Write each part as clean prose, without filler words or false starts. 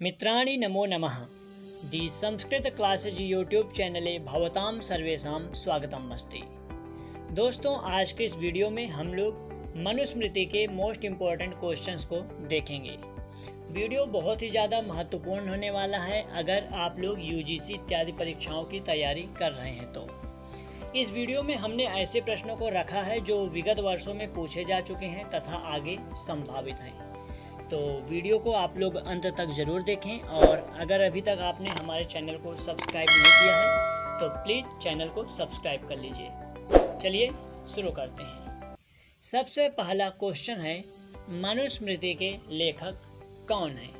मित्राणि नमो नमः। दी Sanskrit classes YouTube चैनले भवतां सर्वेषां स्वागतम् अस्ति। दोस्तों, आज के इस वीडियो में हम लोग मनुस्मृति के मोस्ट इम्पोर्टेंट क्वेश्चंस को देखेंगे। वीडियो बहुत ही ज़्यादा महत्वपूर्ण होने वाला है अगर आप लोग यूजीसी इत्यादि परीक्षाओं की तैयारी कर रहे हैं तो। इस वीडियो में हमने ऐसे प्रश्नों को रखा है जो विगत वर्षों में पूछे जा चुके हैं तथा आगे संभावित हैं। तो वीडियो को आप लोग अंत तक ज़रूर देखें और अगर अभी तक आपने हमारे चैनल को सब्सक्राइब नहीं किया है तो प्लीज़ चैनल को सब्सक्राइब कर लीजिए। चलिए शुरू करते हैं। सबसे पहला क्वेश्चन है, मनुस्मृति के लेखक कौन हैं?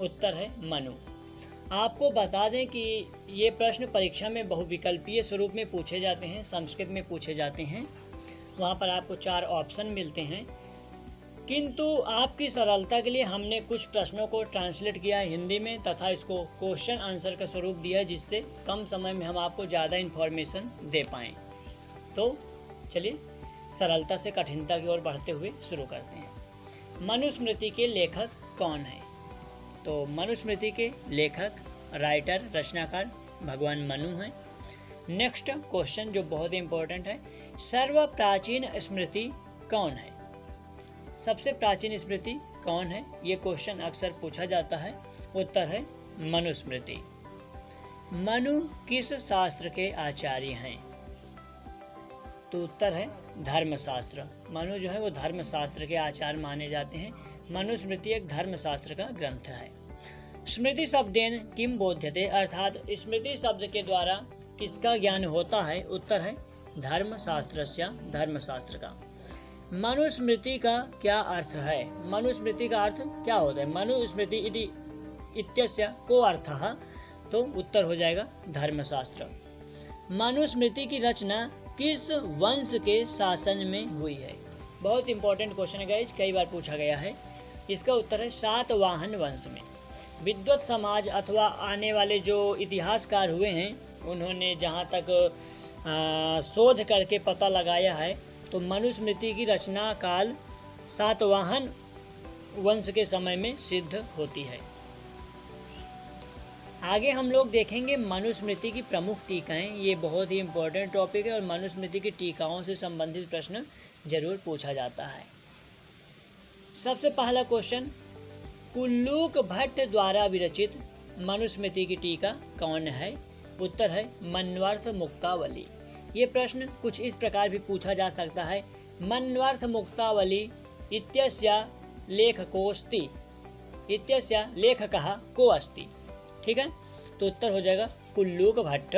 उत्तर है मनु। आपको बता दें कि ये प्रश्न परीक्षा में बहुविकल्पीय स्वरूप में पूछे जाते हैं, संस्कृत में पूछे जाते हैं। वहाँ पर आपको 4 ऑप्शन मिलते हैं, किंतु आपकी सरलता के लिए हमने कुछ प्रश्नों को ट्रांसलेट किया है हिंदी में तथा इसको क्वेश्चन आंसर का स्वरूप दिया है, जिससे कम समय में हम आपको ज़्यादा इन्फॉर्मेशन दे पाएँ। तो चलिए सरलता से कठिनता की ओर बढ़ते हुए शुरू करते हैं। मनुस्मृति के लेखक कौन हैं? तो मनुस्मृति के लेखक, राइटर, रचनाकार भगवान मनु हैं। नेक्स्ट क्वेश्चन जो बहुत इम्पोर्टेंट है, सर्व प्राचीन स्मृति कौन है? सबसे प्राचीन स्मृति कौन है? ये क्वेश्चन अक्सर पूछा जाता है। उत्तर है मनुस्मृति। मनु किस शास्त्र के आचार्य हैं? तो उत्तर है धर्मशास्त्र। मनु जो है वो धर्मशास्त्र के आचार्य माने जाते हैं। मनुस्मृति एक धर्मशास्त्र का ग्रंथ है। स्मृति शब्देन किम बोध्यते, अर्थात स्मृति शब्द के द्वारा किसका ज्ञान होता है? उत्तर है धर्मशास्त्रस्य, धर्मशास्त्र का। मनुस्मृति का क्या अर्थ है? मनुस्मृति का अर्थ क्या होता है? मनुस्मृति इति इत्यस्य को अर्थः, तो उत्तर हो जाएगा धर्मशास्त्र। मनुस्मृति की रचना किस वंश के शासन में हुई है? बहुत इंपॉर्टेंट क्वेश्चन है गाइस, कई बार पूछा गया है। इसका उत्तर है सातवाहन वंश में। विद्वत समाज अथवा आने वाले जो इतिहासकार हुए हैं, उन्होंने जहाँ तक शोध करके पता लगाया है तो मनुस्मृति की रचना काल सातवाहन वंश के समय में सिद्ध होती है। आगे हम लोग देखेंगे मनुस्मृति की प्रमुख टीकाएं। ये बहुत ही इम्पोर्टेंट टॉपिक है और मनुस्मृति की टीकाओं से संबंधित प्रश्न जरूर पूछा जाता है। सबसे पहला क्वेश्चन, कुल्लूक भट्ट द्वारा विरचित मनुस्मृति की टीका कौन है? उत्तर है मन्वार्थ मुक्तावली। ये प्रश्न कुछ इस प्रकार भी पूछा जा सकता है, मन्वार्थ मुक्तावली इत्यस्य लेखकोऽस्ति, इत्यस्य लेखकः को अस्ति। ठीक है, तो उत्तर हो जाएगा कुल्लूक भट्ट।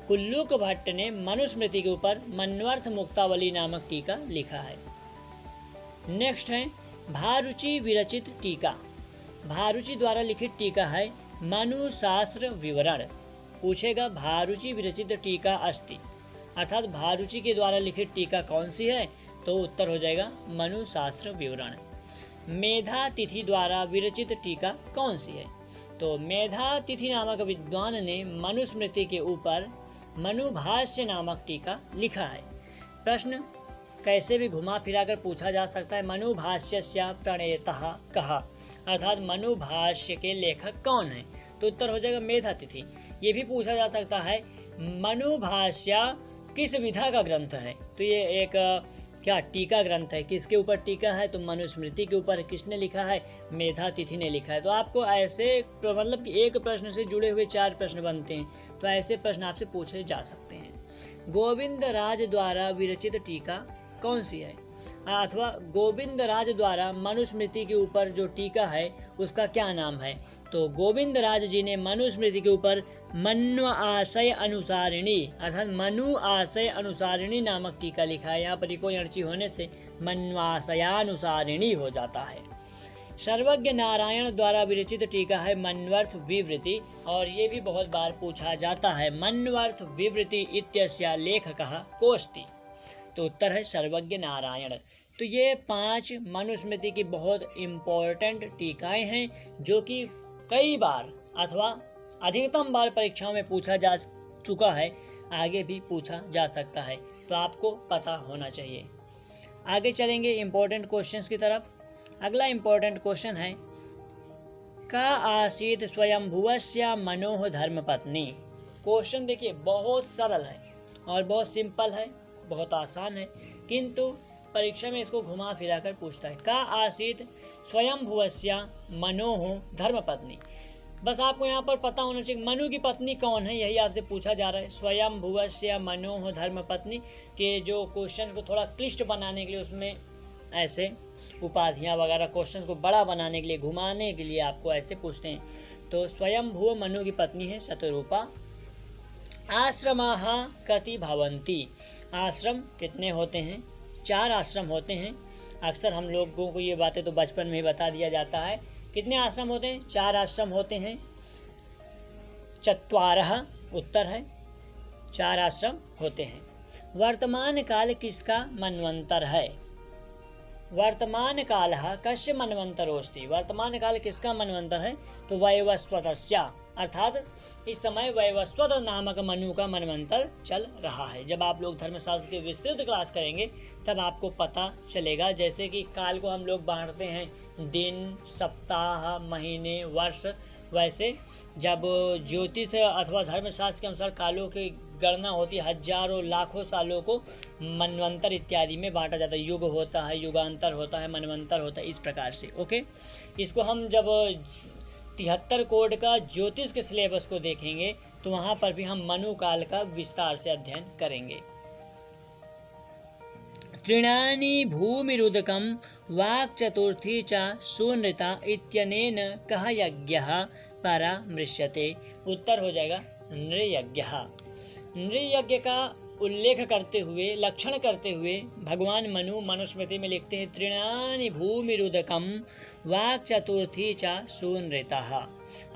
कुल्लूक भट्ट ने मनुस्मृति के ऊपर मन्वार्थ मुक्तावली नामक टीका लिखा है। नेक्स्ट है भारुचि विरचित टीका। भारुचि द्वारा लिखित टीका है मनुशास्त्र विवरण। पूछेगा भारुचि विरचित टीका अस्ति, अर्थात भारुचि के द्वारा लिखित टीका कौन सी है? तो उत्तर हो जाएगा मनुशास्त्र विवरण। मेधा तिथि द्वारा विरचित टीका कौन सी है? तो मेधा तिथि नामक विद्वान ने मनुस्मृति के ऊपर मनुभाष्य नामक टीका लिखा है। प्रश्न कैसे भी घुमा फिरा कर पूछा जा सकता है, मनुभाष्यस्य प्रणेतः कः, अर्थात मनुभाष्य के लेखक कौन है? तो उत्तर हो जाएगा मेधा तिथि। ये भी पूछा जा सकता है मनुभाष्य किस विधा का ग्रंथ है? तो ये एक क्या टीका ग्रंथ है, किसके ऊपर टीका है? तो मनुस्मृति के ऊपर। किसने लिखा है? मेधा तिथि ने लिखा है। तो आपको ऐसे मतलब कि एक प्रश्न से जुड़े हुए 4 प्रश्न बनते हैं, तो ऐसे प्रश्न आपसे पूछे जा सकते हैं। गोविंद राज द्वारा विरचित टीका कौन सी है? अथवा गोविंद राज द्वारा मनुस्मृति के ऊपर जो टीका है उसका क्या नाम है? तो गोविंद राज जी ने मनुस्मृति के ऊपर मनु आशय अनुसारिणी, अर्थात मनु आशय अनुसारिणी नामक टीका लिखा है। यहाँ पर कोई अड़ची होने से मन्वाशयानुसारिणी हो जाता है। सर्वज्ञ नारायण द्वारा विरचित टीका है मन्वर्थ विवृति, और ये भी बहुत बार पूछा जाता है, मन्वर्थ विवृति इत्यस्य लेखकः कोऽस्ति? तो उत्तर है सर्वज्ञ नारायण। तो ये 5 मनुस्मृति की बहुत इम्पोर्टेंट टीकाएं हैं जो कि कई बार अथवा अधिकतम बार परीक्षाओं में पूछा जा चुका है, आगे भी पूछा जा सकता है, तो आपको पता होना चाहिए। आगे चलेंगे इम्पोर्टेंट क्वेश्चंस की तरफ। अगला इम्पोर्टेंट क्वेश्चन है, का आसीत स्वयंभुवस्य मनोः धर्मपत्नी। क्वेश्चन देखिए बहुत सरल है और बहुत सिंपल है, बहुत आसान है, किंतु परीक्षा में इसको घुमा फिरा कर पूछता है। का आसीत स्वयंभुवस्य मनोः धर्मपत्नी। बस आपको यहाँ पर पता होना चाहिए मनु की पत्नी कौन है, यही आपसे पूछा जा रहा है। स्वयंभुवस्य मनोः धर्मपत्नी के जो क्वेश्चन को थोड़ा क्लिष्ट बनाने के लिए उसमें ऐसे उपाधियाँ वगैरह क्वेश्चन को बड़ा बनाने के लिए, घुमाने के लिए आपको ऐसे पूछते हैं। तो स्वयंभुव मनु की पत्नी है शतरूपा। आश्रमाः कति भवन्ति। आश्रम कितने होते हैं? 4 आश्रम होते हैं। अक्सर हम लोगों को ये बातें तो बचपन में ही बता दिया जाता है। कितने आश्रम होते हैं? 4 आश्रम होते हैं। चत्वारः उत्तर है, 4 आश्रम होते हैं। वर्तमान काल किसका मनवंतर है? वर्तमान कालः कस्य मनवंतरोस्ति। वर्तमान काल किसका मनवंतर है? तो वैवस्वतस्य, अर्थात इस समय वैवस्वत नामक मनु का मनवंतर चल रहा है। जब आप लोग धर्मशास्त्र की विस्तृत क्लास करेंगे तब आपको पता चलेगा। जैसे कि काल को हम लोग बांटते हैं दिन, सप्ताह, महीने, वर्ष, वैसे जब ज्योतिष अथवा धर्मशास्त्र के अनुसार कालों की गणना होती है, हजारों लाखों सालों को मनवंतर इत्यादि में बांटा जाता है। युग होता है, युगांतर होता है, मनवंतर होता है, इस प्रकार से। ओके, इसको हम जब 73 कोड का ज्योतिष के सिलेबस को देखेंगे तो वहाँ पर भी हम मनु काल का विस्तार से अध्ययन करेंगे। तृणानि भूमिरुदकं वाक् चतुर्थी च सुनृता इत्यनेन कः यज्ञः परामृश्यते। उत्तर हो जाएगा नृयज्ञः। नृयज्ञ का उल्लेख करते हुए, लक्षण करते हुए भगवान मनु मनुस्मृति में लिखते हैं तृणानि भूमिरुदकं वाक् चतुर्थी च सुनृतः।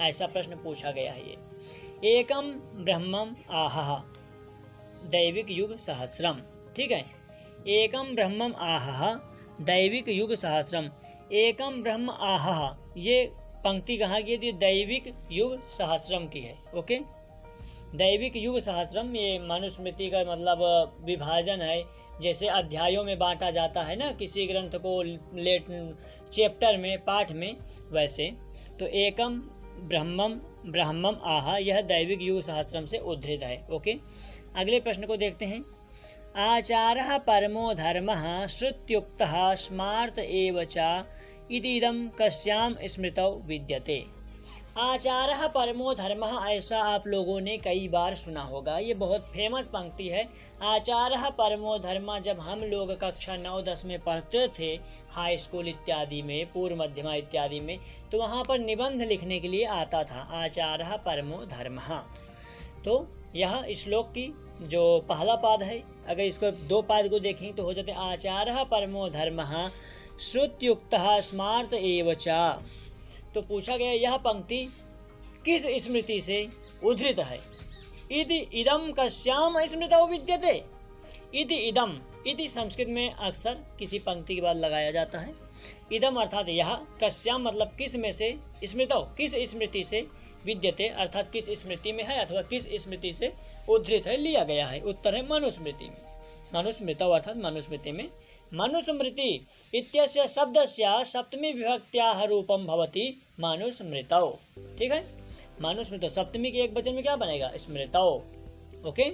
ऐसा प्रश्न पूछा गया है। ये एकम ब्रह्मम आहः दैविक युग सहस्रम। ठीक है, एकम ब्रह्मम आहः दैविक युग सहस्रम। एकम ब्रह्म आहः, ये पंक्ति कहाँ की है? तो दैविक युग सहस्रम की है। ओके, दैविक युग सहस्रम ये मनुस्मृति का मतलब विभाजन है। जैसे अध्यायों में बांटा जाता है ना किसी ग्रंथ को, लेट चैप्टर में, पाठ में, वैसे तो एकम ब्रह्मम आह यह दैविक युग सहस्रम से उद्धृत है। ओके, अगले प्रश्न को देखते हैं। आचारः परमो धर्मः श्रुत्युक्तः स्मार्त एव च इदं कस्याम स्मृतौ विद्यते। आचारः परमो धर्मः, ऐसा आप लोगों ने कई बार सुना होगा। ये बहुत फेमस पंक्ति है। आचारः परमो धर्मः जब हम लोग कक्षा 9-10 में पढ़ते थे, हाई स्कूल इत्यादि में, पूर्व मध्यमा इत्यादि में, तो वहाँ पर निबंध लिखने के लिए आता था आचारः परमो धर्मः। तो यह श्लोक की जो पहला पाद है, अगर इसको 2 पाद को देखें तो हो जाते आचारः परमो धर्मः श्रुत्युक्तः स्मार्त एव च। तो पूछा गया यह पंक्ति किस स्मृति से उद्धृत है? इति इदम कस्याम स्मृतौ विद्यते। इति इदम, इति संस्कृत में अक्सर किसी पंक्ति के बाद लगाया जाता है। इदम अर्थात यह, कस्याम मतलब किस में से, स्मृतौ किस स्मृति से, विद्यते अर्थात किस स्मृति में है अथवा किस स्मृति से उद्धृत है, लिया गया है। उत्तर है मनुस्मृति में। मनुस्मृतौ अर्थात मनुस्मृति में। मनुस्मृति इत्यस्य शब्दस्य सप्तमी विभक्त्याः रूपं भवति मनुस्मृतौ। ठीक है, मनुस्मृतौ सप्तमी के एक वचन में क्या बनेगा? स्मृतौ। ओके,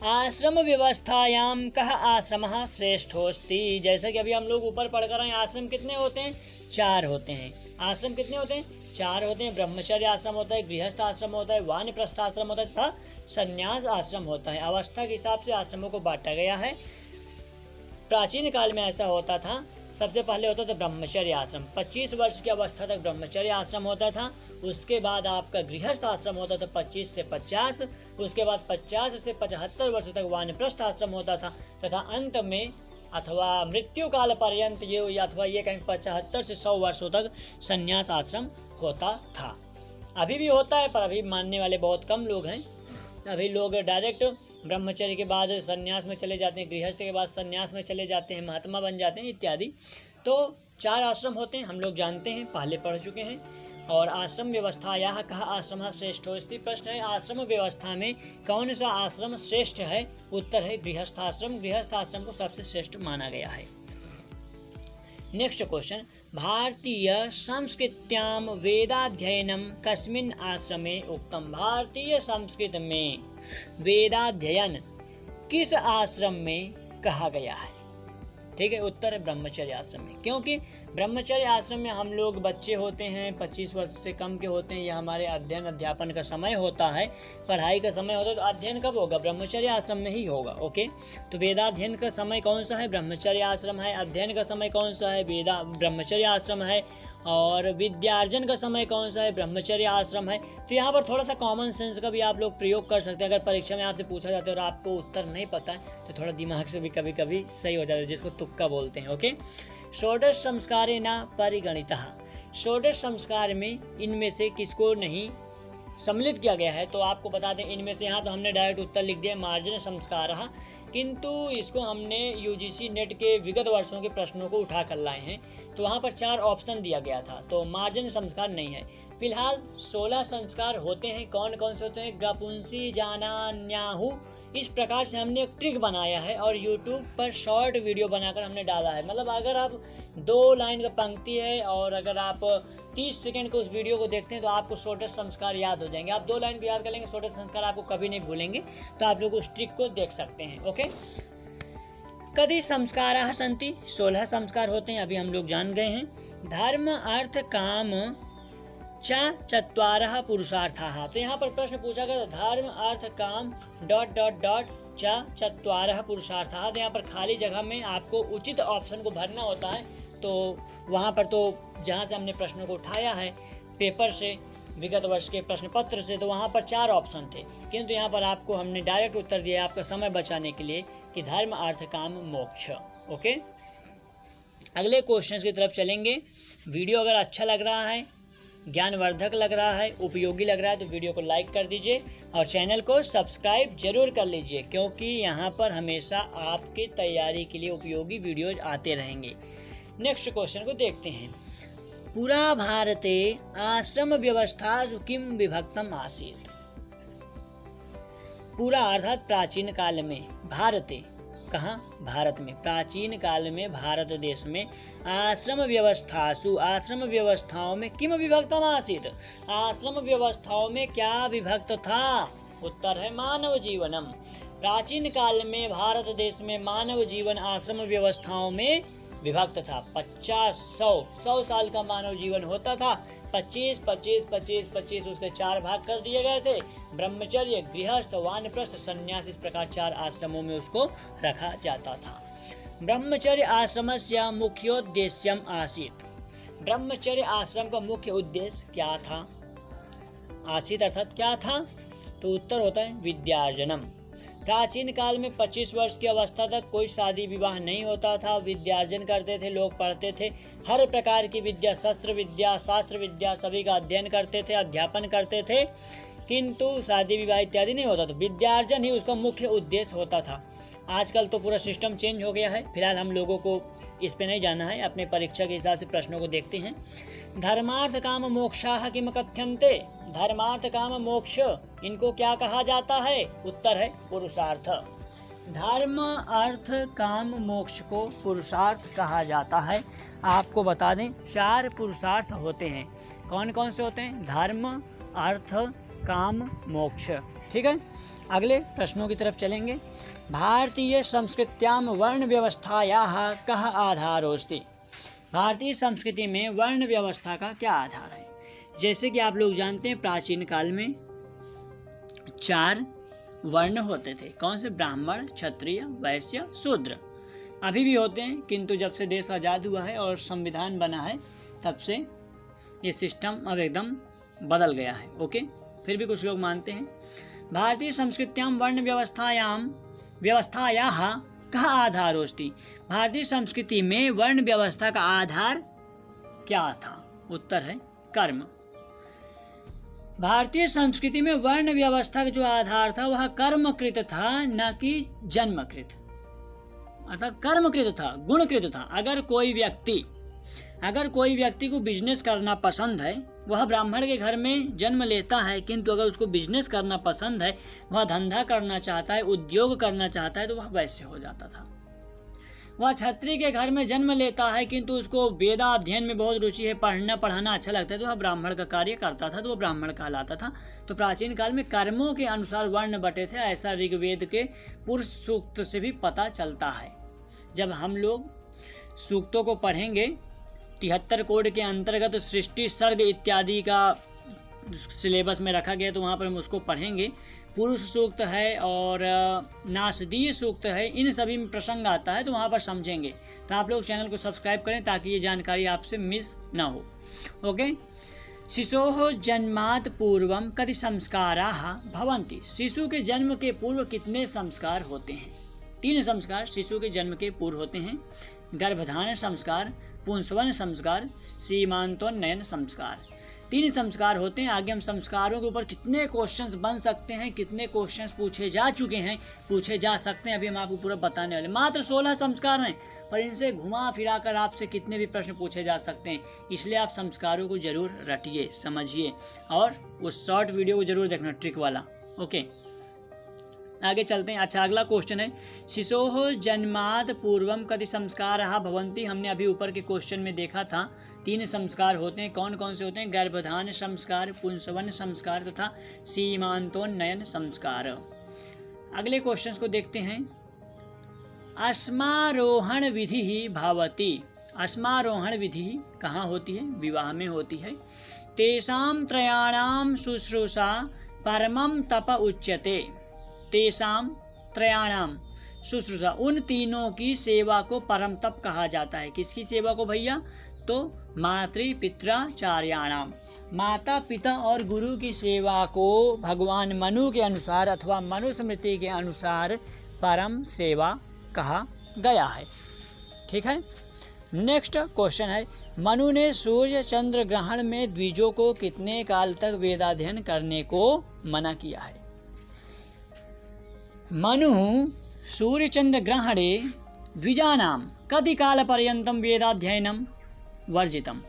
आश्रम व्यवस्थायाम कः आश्रमः श्रेष्ठोस्ति। जैसा कि अभी हम लोग ऊपर पढ़कर आए, आश्रम कितने होते हैं? 4 होते हैं। आश्रम कितने होते हैं? 4 होते हैं। ब्रह्मचर्य आश्रम होता है, गृहस्थ आश्रम होता है, वानप्रस्थ आश्रम होता है तथा संन्यास आश्रम होता है। अवस्था के हिसाब से आश्रमों को बांटा गया है। प्राचीन काल में ऐसा होता था, सबसे पहले होता था ब्रह्मचर्य आश्रम। 25 वर्ष की अवस्था तक ब्रह्मचर्य आश्रम होता था। उसके बाद आपका गृहस्थ आश्रम होता था 25 से 50। उसके बाद 50 से 75 वर्ष तक वानप्रस्थ आश्रम होता था तथा अंत में अथवा मृत्यु काल पर्यंत ये अथवा ये कहें 75 से 100 वर्षों तक संन्यास आश्रम होता था। अभी भी होता है पर अभी मानने वाले बहुत कम लोग हैं। अभी लोग डायरेक्ट ब्रह्मचर्य के बाद संन्यास में चले जाते हैं, गृहस्थ के बाद संन्यास में चले जाते हैं, महात्मा बन जाते हैं इत्यादि। तो 4 आश्रम होते हैं, हम लोग जानते हैं, पहले पढ़ चुके हैं। और आश्रम व्यवस्था यह कहा आश्रम श्रेष्ठोस्ति। प्रश्न है आश्रम व्यवस्था में कौन सा आश्रम श्रेष्ठ है? उत्तर है गृहस्थ आश्रम। गृहस्थ आश्रम को सबसे श्रेष्ठ माना गया है। नेक्स्ट क्वेश्चन, भारतीय संस्कृत्यां वेदाध्ययनम कस्मिन् आश्रमे उक्तम। भारतीय संस्कृत में वेदाध्ययन किस आश्रम में कहा गया है? ठीक है, उत्तर है ब्रह्मचर्य आश्रम में, क्योंकि ब्रह्मचर्य आश्रम में हम लोग बच्चे होते हैं, 25 वर्ष से कम के होते हैं, यह हमारे अध्ययन अध्यापन का समय होता है, पढ़ाई का समय होता है, तो अध्ययन कब होगा? ब्रह्मचर्य आश्रम में ही होगा। ओके, तो वेदाध्ययन का समय कौन सा है? ब्रह्मचर्य आश्रम है। अध्ययन का समय कौन सा है? ब्रह्मचर्य आश्रम है। और विद्यार्जन का समय कौन सा है? ब्रह्मचर्य आश्रम है। तो यहाँ पर थोड़ा सा कॉमन सेंस का भी आप लोग प्रयोग कर सकते हैं। अगर परीक्षा में आपसे पूछा जाता है और आपको उत्तर नहीं पता है तो थोड़ा दिमाग से भी कभी कभी सही हो जाता है, जिसको तुक्का बोलते हैं। ओके, षोडश संस्कारे न परिगणितः। षोडश संस्कार में इनमें से किसको नहीं सम्मिलित किया गया है? तो आपको बता दें, इनमें से यहाँ तो हमने डायरेक्ट उत्तर लिख दिया मार्जन संस्कारः, किंतु इसको हमने यूजीसी नेट के विगत वर्षों के प्रश्नों को उठा कर लाए हैं, तो वहाँ पर 4 ऑप्शन दिया गया था, तो मार्जन संस्कार नहीं है। फिलहाल 16 संस्कार होते हैं। कौन कौन से होते हैं? गपुंसी जानान्याहु। इस प्रकार से हमने एक ट्रिक बनाया है और YouTube पर शॉर्ट वीडियो बनाकर हमने डाला है। मतलब अगर आप 2 लाइन का पंक्ति है और अगर आप 30 सेकंड को उस वीडियो को देखते हैं तो आपको षोडश संस्कार याद हो जाएंगे। आप 2 लाइन को याद कर लेंगे, षोडश संस्कार आपको कभी नहीं भूलेंगे, तो आप लोग उस ट्रिक को देख सकते हैं। ओके, कति संस्काराः सन्ति? 16 संस्कार होते हैं, अभी हम लोग जान गए हैं। धर्म अर्थ काम च चत्वारः पुरुषार्थाः। तो यहाँ पर प्रश्न पूछा गया, धर्म अर्थ काम ... च चत्वारः पुरुषार्थाः। तो यहाँ पर खाली जगह में आपको उचित ऑप्शन को भरना होता है। तो वहाँ पर तो जहाँ से हमने प्रश्नों को उठाया है पेपर से, विगत वर्ष के प्रश्न पत्र से, तो वहाँ पर 4 ऑप्शन थे, किंतु यहाँ पर आपको हमने डायरेक्ट उत्तर दिया आपका समय बचाने के लिए कि धर्म अर्थ काम मोक्ष। ओके, अगले क्वेश्चन की तरफ चलेंगे। वीडियो अगर अच्छा लग रहा है, ज्ञानवर्धक लग रहा है, उपयोगी लग रहा है तो वीडियो को लाइक कर दीजिए और चैनल को सब्सक्राइब जरूर कर लीजिए, क्योंकि यहाँ पर हमेशा आपकी तैयारी के लिए उपयोगी वीडियोज आते रहेंगे। नेक्स्ट क्वेश्चन को देखते हैं। पुरा भारते आश्रम व्यवस्थासु किम विभक्तम आसीत्? पुरा अर्थात प्राचीन काल में, भारते कहाँ? भारत में। प्राचीन काल में भारत देश में आश्रम व्यवस्थासु, आश्रम व्यवस्थाओं में किम विभक्तम आसीत्? आश्रम व्यवस्थाओं में क्या विभक्त था? उत्तर है मानव जीवनम। प्राचीन काल में भारत देश में मानव जीवन आश्रम व्यवस्थाओं में विभक्त था। 100 साल का मानव जीवन होता था। 25 25 25 25 उसके 4 भाग कर दिए गए थे। ब्रह्मचर्य, गृहस्थ, वानप्रस्थ, संन्यास, इस प्रकार 4 आश्रमों में उसको रखा जाता था। ब्रह्मचर्य आश्रमस्य मुख्योद्देश्यम आसीत्। ब्रह्मचर्य आश्रम का मुख्य उद्देश्य क्या था? आसीत् अर्थात क्या था? तो उत्तर होता है विद्यार्जनम। प्राचीन काल में 25 वर्ष की अवस्था तक कोई शादी विवाह नहीं होता था। विद्यार्जन करते थे, लोग पढ़ते थे, हर प्रकार की विद्या, शस्त्र विद्या, शास्त्र विद्या, सभी का अध्ययन करते थे, अध्यापन करते थे, किंतु शादी विवाह इत्यादि नहीं होता था। विद्यार्जन ही उसका मुख्य उद्देश्य होता था। आजकल तो पूरा सिस्टम चेंज हो गया है। फिलहाल हम लोगों को इस पे नहीं जाना है, अपने परीक्षा के हिसाब से प्रश्नों को देखते हैं। धर्मार्थ काम मोक्षाः किम कथ्यन्ते? धर्मार्थ काम मोक्ष, इनको क्या कहा जाता है? उत्तर है पुरुषार्थ। धर्म अर्थ काम मोक्ष को पुरुषार्थ कहा जाता है। आपको बता दें 4 पुरुषार्थ होते हैं। कौन कौन से होते हैं? धर्म अर्थ काम मोक्ष। ठीक है, अगले प्रश्नों की तरफ चलेंगे। भारतीय संस्कृत्यां वर्ण व्यवस्थायाः कः आधारोऽस्ति? भारतीय संस्कृति में वर्ण व्यवस्था का क्या आधार है? जैसे कि आप लोग जानते हैं प्राचीन काल में 4 वर्ण होते थे। कौन से? ब्राह्मण, क्षत्रिय, वैश्य, शूद्र। अभी भी होते हैं, किंतु जब से देश आज़ाद हुआ है और संविधान बना है तब से ये सिस्टम अब एकदम बदल गया है। ओके, फिर भी कुछ लोग मानते हैं। भारतीय संस्कृत्यां वर्ण व्यवस्थायाः कः आधारोऽस्ति? भारतीय संस्कृति में वर्ण व्यवस्था का आधार क्या था? उत्तर है कर्म। भारतीय संस्कृति में वर्ण व्यवस्था का जो आधार था वह कर्मकृत था, न कि जन्मकृत। अर्थात कर्मकृत था, गुणकृत था। अगर कोई व्यक्ति को बिजनेस करना पसंद है, वह ब्राह्मण के घर में जन्म लेता है, किंतु अगर उसको बिजनेस करना पसंद है, वह धंधा करना चाहता है, उद्योग करना चाहता है, तो वह वैश्य हो जाता था। वह क्षत्रिय के घर में जन्म लेता है किंतु उसको वेदाध्ययन में बहुत रुचि है, पढ़ना अच्छा लगता है, तो वह ब्राह्मण का कार्य करता था, तो वह ब्राह्मण कहलाता था। तो प्राचीन काल में कर्मों के अनुसार वर्ण बटे थे, ऐसा ऋग्वेद के पुरुष सूक्त से भी पता चलता है। जब हम लोग सूक्तों को पढ़ेंगे 73 कोड के अंतर्गत सृष्टि सर्ग इत्यादि का सिलेबस में रखा गया, तो वहाँ पर हम उसको पढ़ेंगे। पुरुष सूक्त है और नासदीय सूक्त है, इन सभी में प्रसंग आता है, तो वहाँ पर समझेंगे। तो आप लोग चैनल को सब्सक्राइब करें ताकि ये जानकारी आपसे मिस ना हो। ओके। शिशोः जन्मात् पूर्वं कति संस्काराः भवन्ति। शिशु के जन्म के पूर्व कितने संस्कार होते हैं? 3 संस्कार शिशु के जन्म के पूर्व होते हैं। गर्भधारण संस्कार, पुंसवन संस्कार, सीमांतोन्नयन संस्कार। 3 संस्कार होते हैं। आगे हम संस्कारों के ऊपर कितने क्वेश्चंस बन सकते हैं, कितने क्वेश्चंस पूछे जा चुके हैं, पूछे जा सकते हैं, अभी हम आपको पूरा बताने वाले। मात्र 16 संस्कार हैं, पर इनसे घुमा फिरा कर आपसे कितने भी प्रश्न पूछे जा सकते हैं। इसलिए आप संस्कारों को जरूर रटिए, समझिए और उस शॉर्ट वीडियो को जरूर देखना, ट्रिक वाला। ओके, आगे चलते हैं। अच्छा, अगला क्वेश्चन है शिशोः जन्मात् पूर्वम कति संस्काराः भवन्ति। हमने अभी ऊपर के क्वेश्चन में देखा था 3 संस्कार होते हैं। कौन कौन से होते हैं? गर्भधान संस्कार, पुंसवन संस्कार तथा सीमांतोन्नयन संस्कार। अगले क्वेश्चन को देखते हैं। अस्मारोहण विधि भवति। अस्मारोहण विधि कहाँ होती है? विवाह में होती है। तेषां त्रयाणां शुश्रूषा परमं तप उच्यते। तेषां त्रयाणां शुश्रूषा, उन तीनों की सेवा को परम तप कहा जाता है। किसकी सेवा को भैया? तो मातृपित्राचार्याणाम, माता पिता और गुरु की सेवा को भगवान मनु के अनुसार अथवा मनुस्मृति के अनुसार परम सेवा कहा गया है। ठीक है। नेक्स्ट क्वेश्चन है मनु ने सूर्य चंद्र ग्रहण में द्विजों को कितने काल तक वेदाध्ययन करने को मना किया है? मनु सूर्यचंद्र ग्रहणे द्विजानां कति काल पर्यंतम वेदाध्ययनम वर्जितम।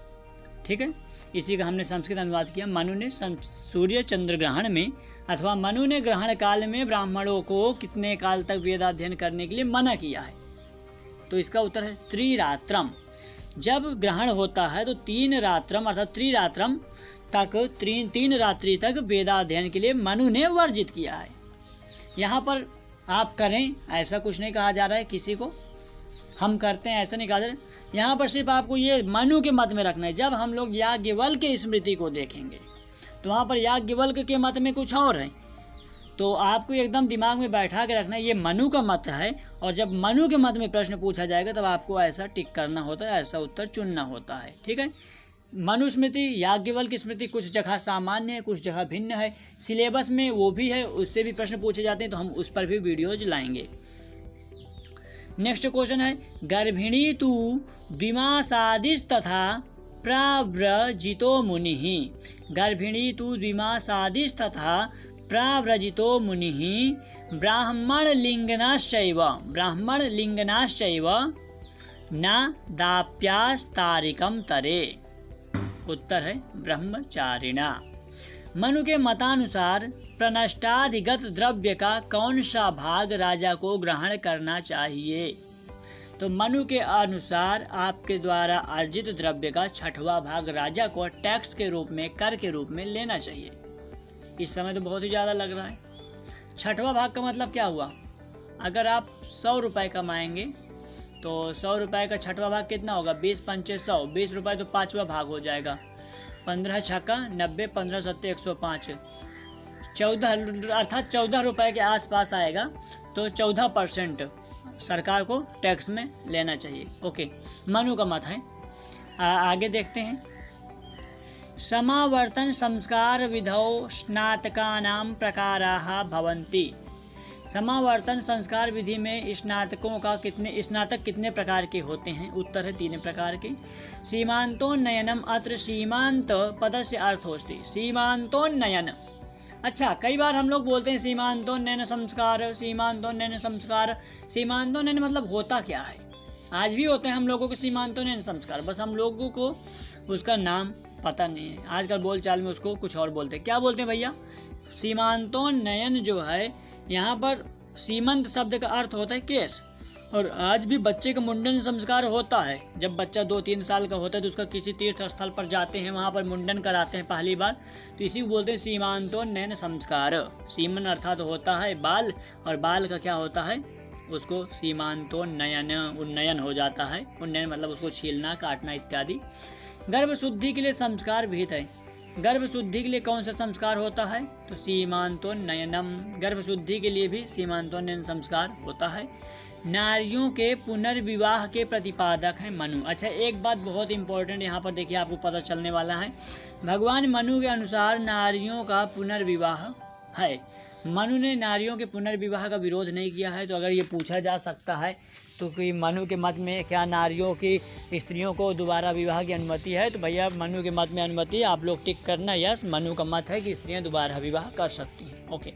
ठीक है, इसी का हमने संस्कृत अनुवाद किया। मनु ने सूर्य चंद्र ग्रहण में अथवा मनु ने ग्रहण काल में ब्राह्मणों को कितने काल तक वेदाध्ययन करने के लिए मना किया है? तो इसका उत्तर है त्रिरात्रम। जब ग्रहण होता है तो 3 रात्रम अर्थात त्रिरात्रम तक 3 रात्रि तक वेदाध्ययन के लिए मनु ने वर्जित किया है। यहाँ पर आप करें ऐसा कुछ नहीं कहा जा रहा है, किसी को हम करते हैं ऐसा नहीं कहा जा रहा है। यहाँ पर सिर्फ आपको ये मनु के मत में रखना है। जब हम लोग याज्ञवल्क्य के स्मृति को देखेंगे तो वहाँ पर याज्ञवल्क्य के मत में कुछ और है, तो आपको एकदम दिमाग में बैठा के रखना है ये मनु का मत है। और जब मनु के मत में प्रश्न पूछा जाएगा तब आपको ऐसा टिक करना होता है, ऐसा उत्तर चुनना होता है। ठीक है। मनुस्मृति याज्ञवल्क्य की स्मृति कुछ जगह सामान्य है, कुछ जगह भिन्न है। सिलेबस में वो भी है, उससे भी प्रश्न पूछे जाते हैं, तो हम उस पर भी वीडियोज लाएंगे। नेक्स्ट क्वेश्चन है गर्भिणी तु द्विमासादिस्तथा प्राव्रजितो मुनिः। गर्भिणी तु द्विमासादिस्तथा प्राव्रजितो मुनिः ब्राह्मणलिङ्गनाश्चैव न दाप्यास्तारिकं तरे। उत्तर है ब्रह्मचारिणा। मनु के मतानुसार प्रनष्टाधिगत द्रव्य का कौन सा भाग राजा को ग्रहण करना चाहिए? तो मनु के अनुसार आपके द्वारा अर्जित द्रव्य का 6वां भाग राजा को टैक्स के रूप में, कर के रूप में लेना चाहिए। इस समय तो बहुत ही ज़्यादा लग रहा है। 6वां भाग का मतलब क्या हुआ? अगर आप 100 रुपये कमाएंगे तो 100 रुपये का 6वां भाग कितना होगा? 20 पंचे 100, 20 रुपये तो 5वां भाग हो जाएगा। 15 छक्का 90, 15 सत्ते 105, 14 अर्थात 14 रुपये के आसपास आएगा। तो 14% सरकार को टैक्स में लेना चाहिए। ओके, मनु का मत है। आगे देखते हैं। समावर्तन संस्कार विधौ स्नातकानां प्रकाराः भवन्ति। समावर्तन संस्कार विधि में स्नातक कितने प्रकार के होते हैं? उत्तर है 3 प्रकार के। सीमांतोन्नयनम। अत्र सीमांत पदस्य अर्थोस्ति सीमांतोन्नयन। अच्छा, कई बार हम लोग बोलते हैं सीमांतोन्नयन संस्कार, सीमांतोन्नयन संस्कार। सीमांतोन्नयन मतलब होता क्या है? आज भी होते हैं हम लोगों के सीमांतोन्नयन संस्कार, बस हम लोगों को उसका नाम पता नहीं है। आजकल बोलचाल में उसको कुछ और बोलते हैं। क्या बोलते हैं भैया? सीमांतोन्नयन जो है, यहाँ पर सीमंत शब्द का अर्थ होता है केस, और आज भी बच्चे का मुंडन संस्कार होता है। जब बच्चा 2-3 साल का होता है तो उसका किसी तीर्थ स्थल पर जाते हैं, वहाँ पर मुंडन कराते हैं पहली बार, तो इसी को बोलते हैं सीमांतोन्नयन संस्कार। सीमन अर्थात होता है बाल, और बाल का क्या होता है, उसको सीमांतोन्नयन, उन्नयन हो जाता है। उन्नयन मतलब उसको छीलना, काटना इत्यादि। गर्भ शुद्धि के लिए संस्कार विहित है। गर्भ शुद्धि के लिए कौन सा संस्कार होता है, तो सीमांतोन्नयनम। गर्भ शुद्धि के लिए भी सीमांतोन्नयन संस्कार होता है। नारियों के पुनर्विवाह के प्रतिपादक हैं मनु। अच्छा, एक बात बहुत इंपॉर्टेंट यहाँ पर देखिए, आपको पता चलने वाला है। भगवान मनु के अनुसार नारियों का पुनर्विवाह है। मनु ने नारियों के पुनर्विवाह का विरोध नहीं किया है। तो अगर ये पूछा जा सकता है तो कि मनु के मत में क्या नारियों की, स्त्रियों को दोबारा विवाह की अनुमति है, तो भैया मनु के मत में अनुमति है। आप लोग टिक करना यस, मनु का मत है कि स्त्रियां दोबारा विवाह कर सकती हैं। ओके।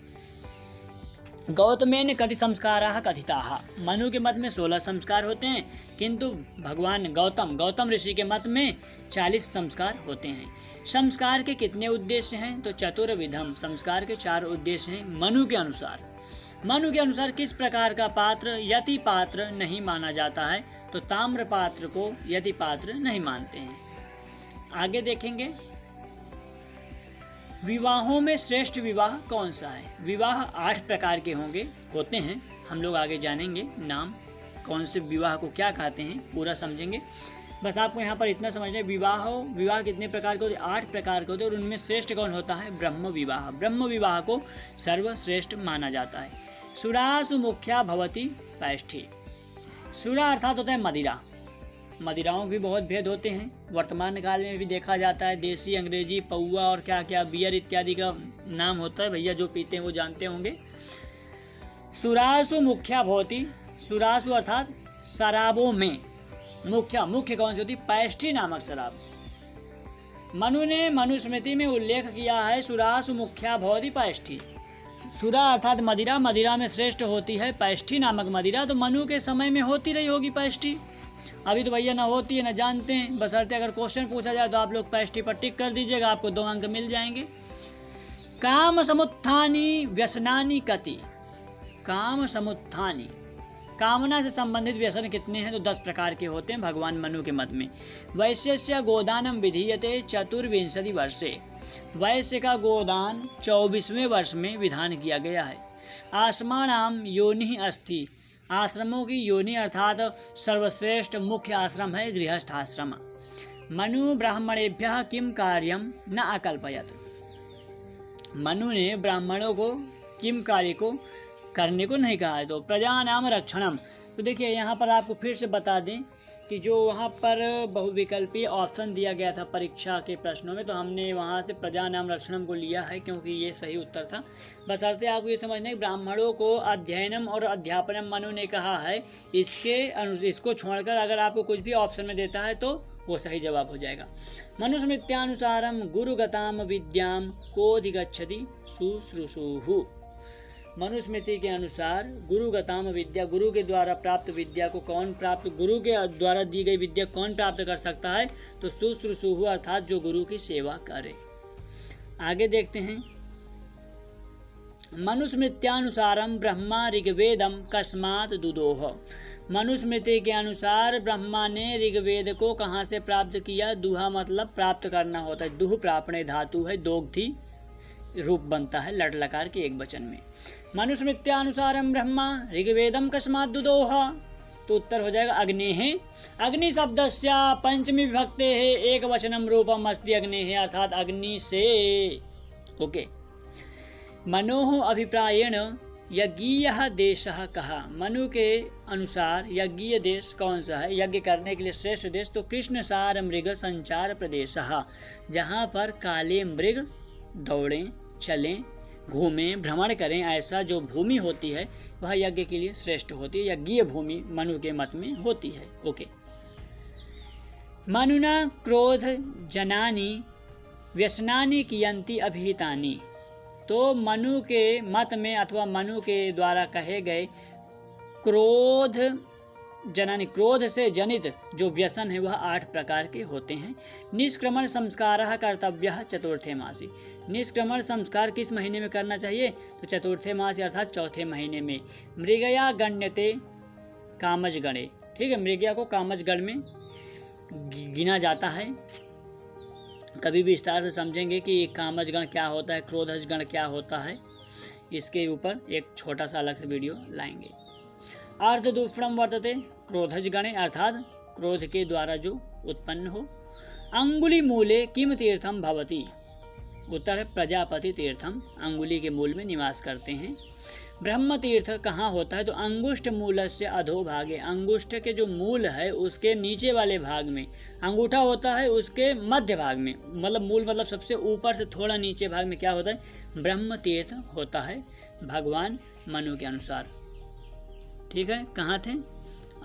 गौतमेन कति संस्काराः कथिताः। मनु के मत में 16 संस्कार होते हैं, किंतु भगवान गौतम ऋषि के मत में 40 संस्कार होते हैं। संस्कार के कितने उद्देश्य हैं, तो चतुर्विधम। संस्कार के 4 उद्देश्य हैं मनु के अनुसार। मनु के अनुसार किस प्रकार का पात्र यति पात्र नहीं माना जाता है, तो ताम्र पात्र को यति पात्र नहीं मानते हैं। आगे देखेंगे, विवाहों में श्रेष्ठ विवाह कौन सा है। विवाह 8 प्रकार के होते हैं। हम लोग आगे जानेंगे नाम, कौन से विवाह को क्या कहते हैं, पूरा समझेंगे। बस आपको यहाँ पर इतना समझना है, विवाह कितने प्रकार के होते हैं, 8 प्रकार के होते हैं, और उनमें श्रेष्ठ कौन होता है, ब्रह्म विवाह। ब्रह्म विवाह को सर्वश्रेष्ठ माना जाता है। सुरासु मुख्या भवति पैष्ठी। सुरा अर्थात होता है मदिरा। मदिराओं भी बहुत भेद होते हैं, वर्तमान काल में भी देखा जाता है। देसी, अंग्रेजी, पौवा और क्या क्या बियर इत्यादि का नाम होता है। भैया जो पीते हैं वो जानते होंगे। सुरासु मुख्या भवति। सुरासु अर्थात शराबों में मुख्य कौन सी होती, पैष्ठी नामक शराब। मनु ने मनुस्मृति में उल्लेख किया है, सुरासु मुख्या भवति पैष्ठी। सुरा अर्थात मदिरा में श्रेष्ठ होती है पैष्ठी नामक मदिरा। तो मनु के समय में होती रही होगी पैष्ठी, अभी तो भैया ना होती है ना जानते हैं। बशर्ते अगर क्वेश्चन पूछा जाए तो आप लोग पैष्ठी पर टिक कर दीजिएगा, आपको 2 अंक मिल जाएंगे। काम समुत्थानी व्यसनानी कति। काम समुत्थानी, कामना से संबंधित व्यसन कितने हैं, तो 10 प्रकार के होते हैं भगवान मनु के मत में। वैश्यस्य गोदानम विधीयते 24 वर्षे। वैश्य का गोदान 24वें वर्ष में विधान किया गया है। आश्रमाणाम योनि अस्ति। आश्रमों की योनि अर्थात सर्वश्रेष्ठ मुख्य आश्रम है गृहस्थ आश्रम। मनु ब्राह्मणेभ्यः किम कार्यम न अकल्पयत। मनु ने ब्राह्मणों को किम कार्य को करने को नहीं कहा है। तो प्रजा नाम रक्षणम। तो देखिए यहाँ पर आपको फिर से बता दें कि जो वहाँ पर बहुविकल्पीय ऑप्शन दिया गया था परीक्षा के प्रश्नों में, तो हमने वहाँ से प्रजा नाम रक्षणम को लिया है क्योंकि ये सही उत्तर था। बशर्ते आपको ये समझना है कि ब्राह्मणों को अध्ययनम और अध्यापनम मनु ने कहा है, इसको छोड़कर अगर आपको कुछ भी ऑप्शन में देता है तो वो सही जवाब हो जाएगा। मनुस्मृत्यानुसारम गुरुगताम विद्याम कोधिगच्छति शुश्रूषुः। मनुस्मृति के अनुसार गुरुगताम विद्या, गुरु के द्वारा प्राप्त विद्या को गुरु के द्वारा दी गई विद्या कौन प्राप्त कर सकता है, तो शुश्रूषुः अर्थात जो गुरु की सेवा करे। आगे देखते हैं, मनुस्मृत्यानुसारम ब्रह्मा ऋग्वेदम कस्मात् दुदोह। मनुस्मृति के अनुसार ब्रह्मा ने ऋग्वेद को कहाँ से प्राप्त किया। दुहा मतलब प्राप्त करना होता है। दुह प्रापणे धातु है, दोग्धी रूप बनता है लट लकार के एक वचन में। मनुस्मृत्यानुसारम ब्रह्मा ऋग्वेदम कस्मात् दुदोह, तो उत्तर हो जाएगा अग्नेः। अग्नि शब्दस्य पंचमी विभक्ते है एक वचनम रूपम अस्ति अग्नेः अर्थात अग्नि से। ओके। मनोः अभिप्रायेण यज्ञीयः देशः कहा। मनु के अनुसार यज्ञीय देश कौन सा है, यज्ञ करने के लिए श्रेष्ठ देश, तो कृष्णसार मृग संचार प्रदेशः, जहाँ पर काले मृग दौड़ें, चलें, घूमें, भ्रमण करें, ऐसा जो भूमि होती है वह यज्ञ के लिए श्रेष्ठ होती है। यज्ञीय भूमि मनु के मत में होती है। ओके। मनुना क्रोध जनानि व्यसनानि कियन्ति अभिहितानि। तो मनु के मत में अथवा मनु के द्वारा कहे गए क्रोध जनानि, क्रोध से जनित जो व्यसन है वह 8 प्रकार के होते हैं। निष्क्रमण संस्कारः कर्तव्यः चतुर्थे मासी। निष्क्रमण संस्कार किस महीने में करना चाहिए, तो चतुर्थे मासी अर्थात चौथे महीने में। मृगया गण्यते कामजगणे, ठीक है, मृगया को कामजगण में गिना जाता है। कभी भी विस्तार से समझेंगे कि कामजगण क्या होता है, क्रोधजगण क्या होता है, इसके ऊपर एक छोटा सा अलग से वीडियो लाएंगे। अर्धदुष्प्रम वर्तते क्रोधजगणे, अर्थात क्रोध के द्वारा जो उत्पन्न हो। अंगुली मूले किम तीर्थम भवति, उत्तर है प्रजापति तीर्थम, अंगुली के मूल में निवास करते हैं। ब्रह्म तीर्थ कहाँ होता है, तो अंगुष्ठ मूल से अधोभागे, अंगुष्ठ के जो मूल है उसके नीचे वाले भाग में, अंगूठा होता है उसके मध्य भाग में, मतलब मूल मतलब सबसे ऊपर से थोड़ा नीचे भाग में क्या होता है, ब्रह्म तीर्थ होता है भगवान मनु के अनुसार। ठीक है, कहाँ थे,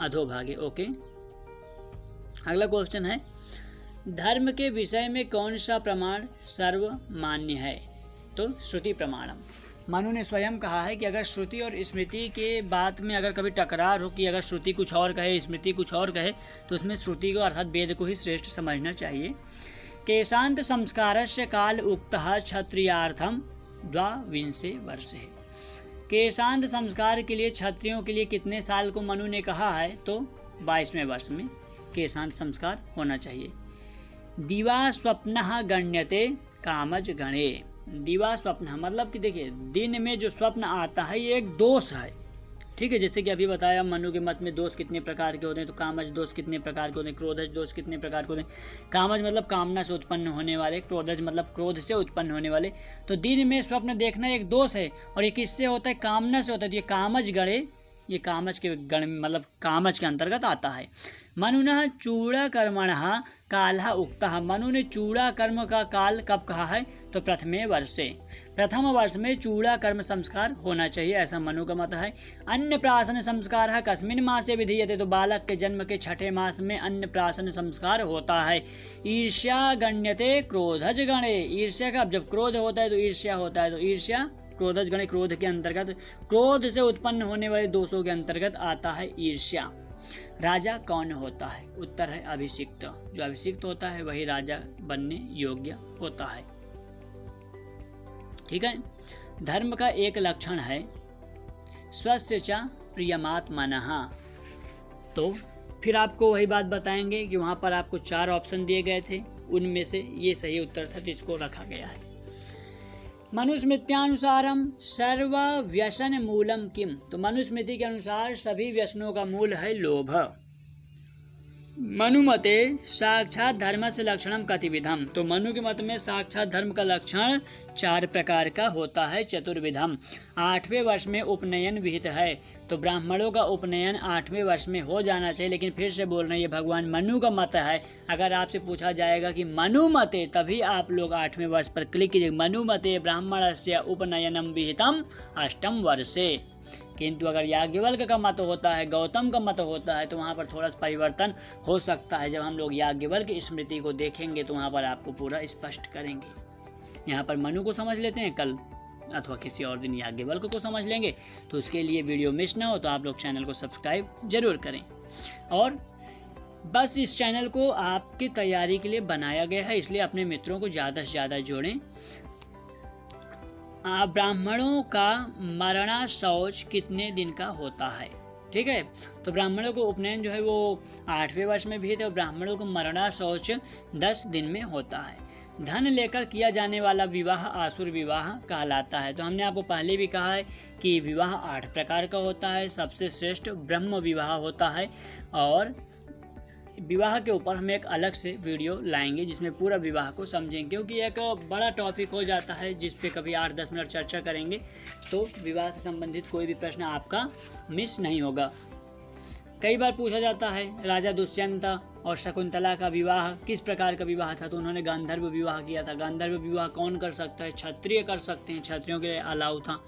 अधोभागे। ओके, अगला क्वेश्चन है, धर्म के विषय में कौन सा प्रमाण सर्वमान्य है, तो श्रुति प्रमाणम। मनु ने स्वयं कहा है कि अगर श्रुति और स्मृति के बात में अगर कभी टकरार हो कि अगर श्रुति कुछ और कहे स्मृति कुछ और कहे तो उसमें श्रुति को अर्थात वेद को ही श्रेष्ठ समझना चाहिए। केशांत संस्कारस्य काल उक्तः क्षत्रियार्थम 22 वर्षे, केशांत संस्कार के लिए क्षत्रियों के लिए कितने साल को मनु ने कहा है, तो 22वें वर्ष में केशांत संस्कार होना चाहिए। दिवा स्वप्नः गण्यते कामज गणे, दिवा स्वप्न मतलब कि देखिए दिन में जो स्वप्न आता है ये एक दोष है। ठीक है, जैसे कि अभी बताया मनु के मत में दोष कितने प्रकार के होते हैं, तो कामज दोष कितने प्रकार के होते हैं, क्रोधज दोष कितने प्रकार के होते हैं। कामज मतलब कामना से उत्पन्न होने वाले, क्रोधज मतलब क्रोध से उत्पन्न होने वाले। तो दिन में स्वप्न देखना एक दोष है और ये किससे होता है, कामना से होता है। तो ये कामज गणे, ये कामज के गण मतलब कामज के अंतर्गत आता है। मनुना चूड़ा कर्मणः कालः उक्तः, मनु ने चूड़ा कर्म का काल कब कहा है, तो प्रथमे वर्षे, प्रथम वर्ष में चूड़ा कर्म संस्कार होना चाहिए, ऐसा मनु का मत है। अन्नप्राशन संस्कार कस्मिन् मासे विधीयते, तो बालक के जन्म के छठे मास में अन्नप्राशन संस्कार होता है। ईर्ष्या गण्यते क्रोधज गणे, ईर्ष्या का जब क्रोध होता है तो ईर्ष्या होता है, तो ईर्ष्या क्रोधज गणे क्रोध के अंतर्गत, क्रोध से उत्पन्न होने वाले दोषों के अंतर्गत आता है ईर्ष्या। राजा कौन होता है, उत्तर है अभिषिक्त, जो अभिषिक्त होता है वही राजा बनने योग्य होता है। ठीक है, धर्म का एक लक्षण है स्वस्य च प्रियमात्मनः, तो फिर आपको वही बात बताएंगे कि वहाँ पर आपको 4 ऑप्शन दिए गए थे, उनमें से ये सही उत्तर था जिसको रखा गया है। मनुस्मृत्यानुसारम सर्व व्यसन मूलम किम, तो मनुस्मृति के अनुसार सभी व्यसनों का मूल है लोभ। मनुमते साक्षात धर्म से लक्षणम कतिविधम, तो मनु के मत में साक्षात धर्म का लक्षण 4 प्रकार का होता है, चतुर्विधम। 8वें वर्ष में उपनयन विहित है, तो ब्राह्मणों का उपनयन 8वें वर्ष में हो जाना चाहिए। लेकिन फिर से बोल रहे हैं ये भगवान मनु का मत है। अगर आपसे पूछा जाएगा कि मनु मते, तभी आप लोग 8वें वर्ष पर क्लिक कीजिए। मनु मते ब्राह्मणस्य उपनयनम विहितम 8म वर्षे, किंतु अगर याज्ञवल्क का मत होता है, गौतम का मत होता है, तो वहाँ पर थोड़ा सा परिवर्तन हो सकता है। जब हम लोग याज्ञवल्क स्मृति को देखेंगे तो वहाँ पर आपको पूरा स्पष्ट करेंगे। यहाँ पर मनु को समझ लेते हैं, कल अथवा किसी और दिन याज्ञवल्क को समझ लेंगे। तो उसके लिए वीडियो मिस ना हो तो आप लोग चैनल को सब्सक्राइब जरूर करें। और बस इस चैनल को आपकी तैयारी के लिए बनाया गया है, इसलिए अपने मित्रों को ज़्यादा से ज़्यादा जोड़ें। ब्राह्मणों का मरणा शौच कितने दिन का होता है, ठीक है, तो ब्राह्मणों को उपनयन जो है वो 8वें वर्ष में भी थे और ब्राह्मणों को मरणा शौच 10 दिन में होता है। धन लेकर किया जाने वाला विवाह आसुर विवाह कहलाता है। तो हमने आपको पहले भी कहा है कि विवाह 8 प्रकार का होता है, सबसे श्रेष्ठ ब्रह्म विवाह होता है। और विवाह के ऊपर हम एक अलग से वीडियो लाएंगे जिसमें पूरा विवाह को समझेंगे, क्योंकि एक बड़ा टॉपिक हो जाता है जिस पे कभी 8-10 मिनट चर्चा करेंगे तो विवाह से संबंधित कोई भी प्रश्न आपका मिस नहीं होगा। कई बार पूछा जाता है राजा दुष्यंत और शकुंतला का विवाह किस प्रकार का विवाह था, तो उन्होंने गांधर्व विवाह किया था। गांधर्व विवाह कौन कर सकता है, क्षत्रिय कर सकते हैं, क्षत्रियों के लिए अलाउ था।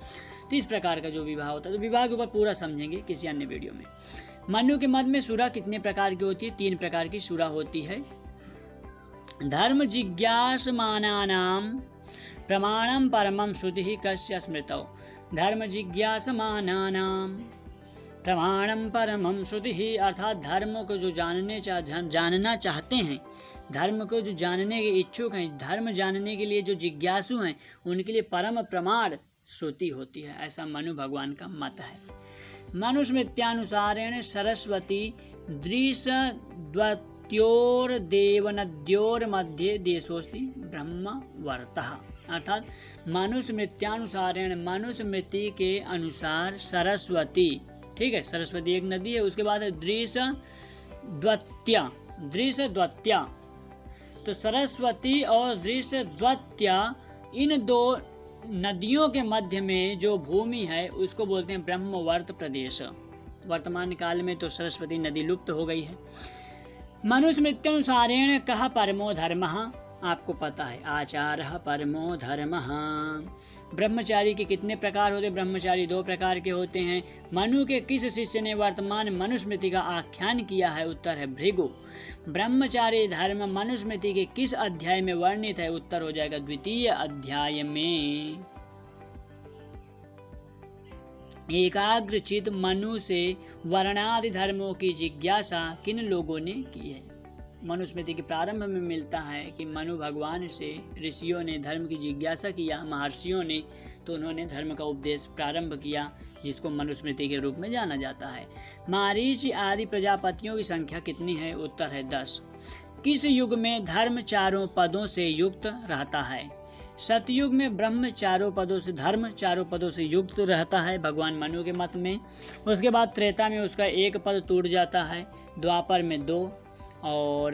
तो इस प्रकार का जो विवाह होता है, तो विवाह के ऊपर पूरा समझेंगे किसी अन्य वीडियो में। मनु के मत में सूरा कितने प्रकार की होती है, 3 प्रकार की सूरा होती है। धर्म जिज्ञासमानानाम प्रमाणम परमम श्रुति कस्य स्मृतौ, धर्म जिज्ञासमानानाम प्रमाणम परमम श्रुति, अर्थात धर्म को जो जानना चाहते हैं, धर्म को जो जानने के इच्छुक हैं, धर्म जानने के लिए जो जिज्ञासु हैं, उनके लिए परम प्रमाण श्रुति होती है, ऐसा मनु भगवान का मत है। मनुस्मृत्यानुसारेण सरस्वती दृशद्वत्योर्देवनद्योर्मध्ये देशोस्ति ब्रह्मवर्तः। अर्थात मनुस्मृत्यानुसारेण, मनुस्मृति के अनुसार सरस्वती, ठीक है, सरस्वती एक नदी है, उसके बाद है दृशद्वत्या। तो सरस्वती और दृशद्वत्या, इन दो नदियों के मध्य में जो भूमि है उसको बोलते हैं ब्रह्मवर्त प्रदेश। वर्तमान काल में तो सरस्वती नदी लुप्त हो गई है। मनुस्मृत्यनुसारेण कः परमो धर्मः, आपको पता है, आचारः परमो धर्मः। ब्रह्मचारी के कितने प्रकार होते हैं? ब्रह्मचारी 2 प्रकार के होते हैं। मनु के किस शिष्य ने वर्तमान मनुस्मृति का आख्यान किया है? उत्तर है भृगु। ब्रह्मचारी धर्म मनुस्मृति के किस अध्याय में वर्णित है? उत्तर हो जाएगा 2 अध्याय में। एकाग्रचित मनु से वर्णादि धर्मों की जिज्ञासा किन लोगों ने की है? मनुस्मृति के प्रारंभ में मिलता है कि मनु भगवान से ऋषियों ने धर्म की जिज्ञासा किया, महर्षियों ने, तो उन्होंने धर्म का उपदेश प्रारंभ किया, जिसको मनुस्मृति के रूप में जाना जाता है। मारीच आदि प्रजापतियों की संख्या कितनी है? उत्तर है 10। किस युग में धर्म चारों पदों से युक्त रहता है? सतयुग में ब्रह्म चारों पदों से, धर्म चारों पदों से युक्त रहता है भगवान मनु के मत में। उसके बाद त्रेता में उसका एक पद टूट जाता है, द्वापर में 2 और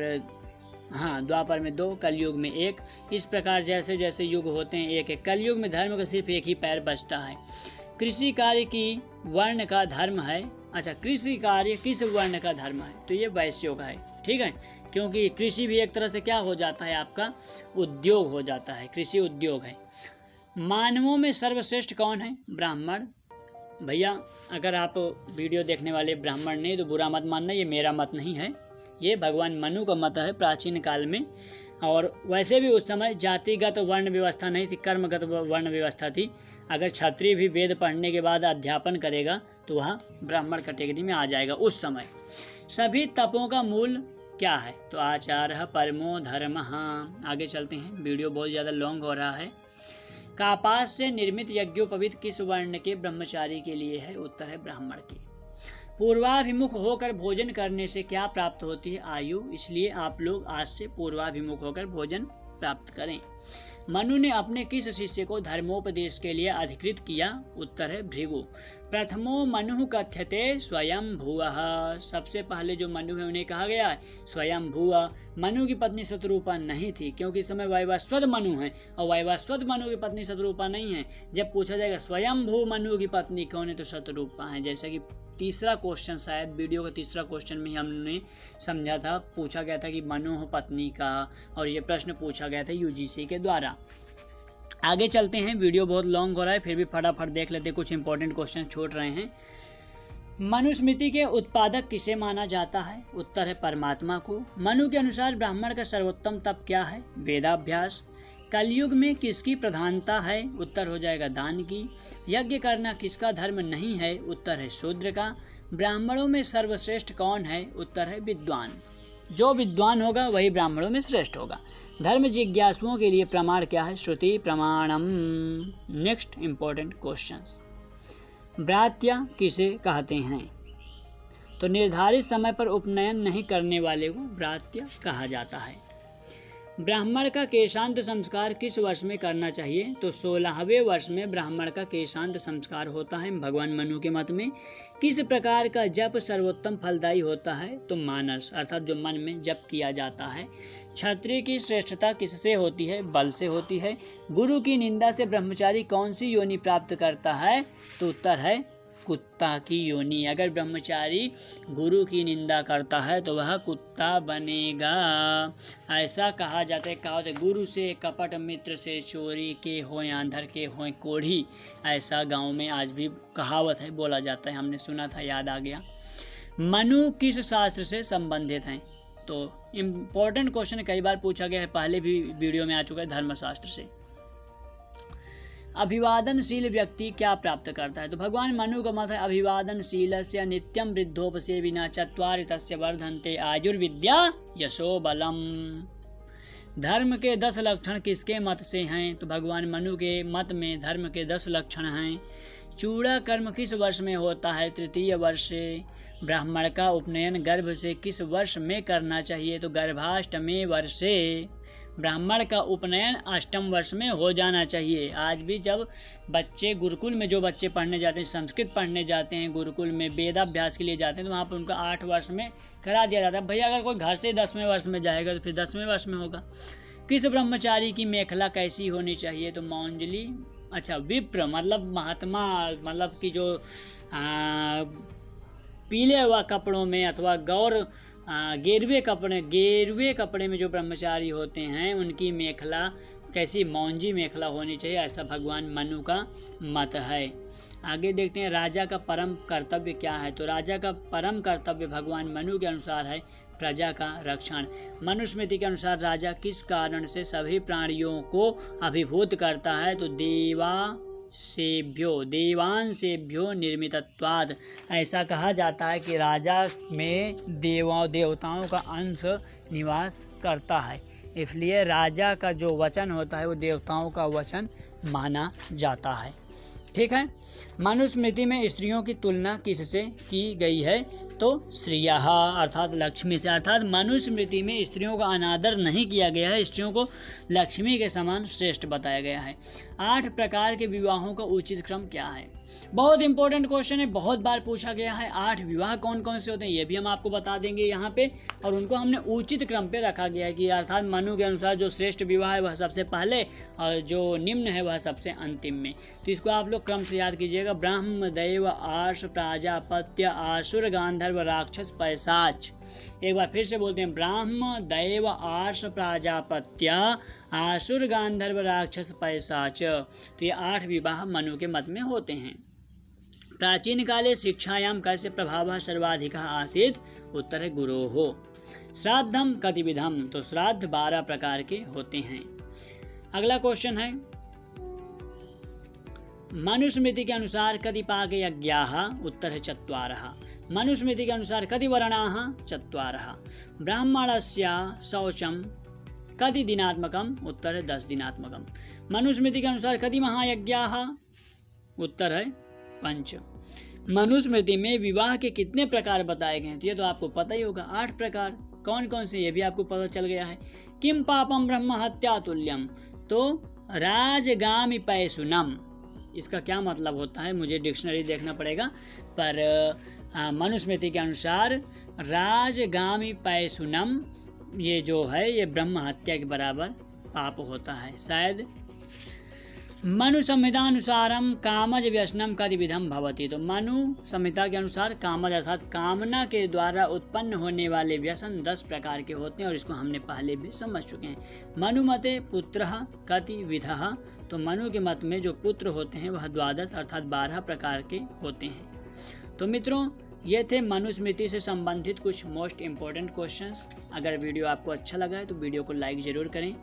द्वापर में 2, कलयुग में 1। इस प्रकार जैसे जैसे युग होते हैं एक एक। कलयुग में धर्म का सिर्फ एक ही पैर बचता है। कृषि कार्य की वर्ण का धर्म है। अच्छा, कृषि कार्य किस वर्ण का धर्म है? तो ये वैश्यों का है, ठीक है, क्योंकि कृषि भी एक तरह से क्या हो जाता है? आपका उद्योग हो जाता है, कृषि उद्योग है। मानवों में सर्वश्रेष्ठ कौन है? ब्राह्मण। भैया अगर आप वीडियो देखने वाले ब्राह्मण नहीं तो बुरा मत मानना, ये मेरा मत नहीं है, ये भगवान मनु का मत है प्राचीन काल में। और वैसे भी उस समय जातिगत वर्ण व्यवस्था नहीं थी, कर्मगत वर्ण व्यवस्था थी। अगर क्षत्रिय भी वेद पढ़ने के बाद अध्यापन करेगा तो वह ब्राह्मण कैटेगरी में आ जाएगा उस समय। सभी तपों का मूल क्या है? तो आचारः परमो धर्मः। आगे चलते हैं, वीडियो बहुत ज़्यादा लॉन्ग हो रहा है। कपास से निर्मित यज्ञोपवीत किस वर्ण के ब्रह्मचारी के लिए है? उत्तर है ब्राह्मण के। पूर्वाभिमुख होकर भोजन करने से क्या प्राप्त होती है? आयु। इसलिए आप लोग आज से पूर्वाभिमुख होकर भोजन प्राप्त करें। मनु ने अपने किस शिष्य को धर्मोपदेश के लिए अधिकृत किया? उत्तर है भृगु। प्रथमो मनु कथ्यते स्वयं भुवः। सबसे पहले जो मनु है उन्हें कहा गया है स्वयं भुव। मनु की पत्नी शतरूपा नहीं थी, क्योंकि इस समय वैवस्वत मनु है और वैवस्वत मनु की पत्नी शतरूपा नहीं है। जब पूछा जाएगा स्वयं भू मनु की पत्नी कौन है, तो शतरूपा है। जैसा कि तीसरा क्वेश्चन, शायद वीडियो का तीसरा क्वेश्चन में हमने समझा था, पूछा गया था कि मनु पत्नी का, और ये प्रश्न पूछा गया था यूजीसी के द्वारा। आगे चलते हैं, वीडियो बहुत लॉन्ग हो रहा है, फिर भी फटाफट देख लेते हैं, कुछ इंपॉर्टेंट क्वेश्चन छूट रहे हैं। मनुस्मृति के उत्पादक किसे माना जाता है? उत्तर है परमात्मा को। मनु के अनुसार ब्राह्मण का सर्वोत्तम तप क्या है? वेदाभ्यास। कलयुग में किसकी प्रधानता है? उत्तर हो जाएगा दान की। यज्ञ करना किसका धर्म नहीं है? उत्तर है शूद्र का। ब्राह्मणों में सर्वश्रेष्ठ कौन है? उत्तर है विद्वान। जो विद्वान होगा वही ब्राह्मणों में श्रेष्ठ होगा। धर्म जिज्ञासुओं के लिए प्रमाण क्या है? श्रुति प्रमाणम। Next important questions. भ्रात्या किसे कहते हैं? तो निर्धारित समय पर उपनयन नहीं करने वाले को भ्रात्या कहा जाता है। ब्राह्मण का केशांत संस्कार किस वर्ष में करना चाहिए? तो 16वें वर्ष में ब्राह्मण का केशांत संस्कार होता है भगवान मनु के मत में। किस प्रकार का जप सर्वोत्तम फलदायी होता है? तो मानस, अर्थात जो मन में जप किया जाता है। क्षत्रिय की श्रेष्ठता किससे होती है? बल से होती है। गुरु की निंदा से ब्रह्मचारी कौन सी योनि प्राप्त करता है? तो उत्तर है कुत्ता की योनि। अगर ब्रह्मचारी गुरु की निंदा करता है तो वह कुत्ता बनेगा। ऐसा कहा जाता है, कहा है गुरु से कपट मित्र से चोरी के हों आंधर के हों कोढ़ी। ऐसा गांव में आज भी कहावत है, बोला जाता है, हमने सुना था, याद आ गया। मनु किस शास्त्र से संबंधित हैं? तो इम्पोर्टेंट क्वेश्चन कई बार पूछा गया है, पहले भी वीडियो में आ चुका है, धर्मशास्त्र से। अभिवादनशील व्यक्ति क्या प्राप्त करता है? तो भगवान मनु का मत है अभिवादनशीलस्य नित्यं वृद्धोपसेविना चत्वारि तस्य वर्धन्ते आयुर्विद्या यशो बलम। धर्म के 10 लक्षण किसके मत से हैं? तो भगवान मनु के मत में धर्म के 10 लक्षण हैं। चूड़ा कर्म किस वर्ष में होता है? तृतीय वर्ष से। ब्राह्मण का उपनयन गर्भ से किस वर्ष में करना चाहिए? तो गर्भाष्टमी वर्ष से। ब्राह्मण का उपनयन अष्टम वर्ष में हो जाना चाहिए। आज भी जब बच्चे गुरुकुल में, जो बच्चे पढ़ने जाते हैं, संस्कृत पढ़ने जाते हैं, गुरुकुल में वेदाभ्यास के लिए जाते हैं, तो वहाँ पर उनका 8 वर्ष में करा दिया जाता है। भैया अगर कोई घर से 10वें वर्ष में जाएगा तो फिर 10वें वर्ष में होगा। किस ब्रह्मचारी की मेखला कैसी होनी चाहिए? तो मौंजली, अच्छा विप्र मतलब महात्मा, मतलब कि जो पीले हुआ कपड़ों में अथवा गेरुए कपड़े में जो ब्रह्मचारी होते हैं उनकी मेखला कैसी, मौंजी मेखला होनी चाहिए, ऐसा भगवान मनु का मत है। आगे देखते हैं राजा का परम कर्तव्य क्या है? तो राजा का परम कर्तव्य भगवान मनु के अनुसार है प्रजा का रक्षण। मनुस्मृति के अनुसार राजा किस कारण से सभी प्राणियों को अभिभूत करता है? तो देवांशेभ्यो निर्मितत्वाद। ऐसा कहा जाता है कि राजा में देवताओं का अंश निवास करता है, इसलिए राजा का जो वचन होता है वो देवताओं का वचन माना जाता है। ठीक है। मनुस्मृति में स्त्रियों की तुलना किससे की गई है? तो श्रियः अर्थात लक्ष्मी से। अर्थात मनुस्मृति में स्त्रियों का अनादर नहीं किया गया है, स्त्रियों को लक्ष्मी के समान श्रेष्ठ बताया गया है। 8 प्रकार के विवाहों का उचित क्रम क्या है? बहुत इंपॉर्टेंट क्वेश्चन है, बहुत बार पूछा गया है। 8 विवाह कौन कौन से होते हैं ये भी हम आपको बता देंगे यहाँ पे, और उनको हमने उचित क्रम पे रखा गया है कि अर्थात मनु के अनुसार जो श्रेष्ठ विवाह है वह सबसे पहले और जो निम्न है वह सबसे अंतिम में। तो इसको आप लोग क्रम से याद कीजिएगा। ब्रह्म, दैव, आर्ष, प्राजापत्य, आसुर, गांधर्व, राक्षस, पैशाच। एक बार फिर से बोलते हैं, ब्रह्म, दैव, आर्ष, प्राजापत्य, आसुर, गांधर्व, राक्षस, पैशाच। तो ये 8 विवाह मनु के मत में होते हैं। प्राचीन काले शिक्षायां कस्य प्रभावः सर्वाधिकः आसीत्? उत्तर है गुरोः। श्राद्धम कतिविधम? तो श्राद्ध 12 प्रकार के होते हैं। अगला क्वेश्चन है, मनुस्मृति के अनुसार कति पाक यज्ञाः? उत्तर है 4। मनुस्मृति के अनुसार कति वर्णाः? 4। ब्राह्मणस्य शौचम कति दिनात्मकम? उत्तर है 10 दिनात्मकम। मनुस्मृति के अनुसार कति महायज्ञाः? उत्तर है 5। मनुस्मृति में विवाह के कितने प्रकार बताए गए हैं? तो ये तो आपको पता ही होगा, 8 प्रकार। कौन कौन से ये भी आपको पता चल गया है। किम पापम ब्रह्म हत्या तुल्यम? तो राजगामी पैसुनम, इसका क्या मतलब होता है मुझे डिक्शनरी देखना पड़ेगा, पर मनुस्मृति के अनुसार राजगामी पैसुनम ये जो है ये ब्रह्म हत्या के बराबर पाप होता है शायद। मनु संहितानुसारम कामज व्यसनम कतिविधम भवति? तो मनु संहिता के अनुसार कामज अर्थात कामना के द्वारा उत्पन्न होने वाले व्यसन 10 प्रकार के होते हैं, और इसको हमने पहले भी समझ चुके हैं। मनु मते पुत्रः कतिविधः? तो मनु के मत में जो पुत्र होते हैं वह 12 अर्थात 12 प्रकार के होते हैं। तो मित्रों ये थे मनुस्मृति से संबंधित कुछ मोस्ट इम्पॉर्टेंट क्वेश्चंस। अगर वीडियो आपको अच्छा लगा है तो वीडियो को लाइक ज़रूर करें,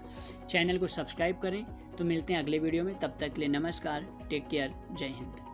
चैनल को सब्सक्राइब करें। तो मिलते हैं अगले वीडियो में, तब तक के लिए नमस्कार, टेक केयर, जय हिंद।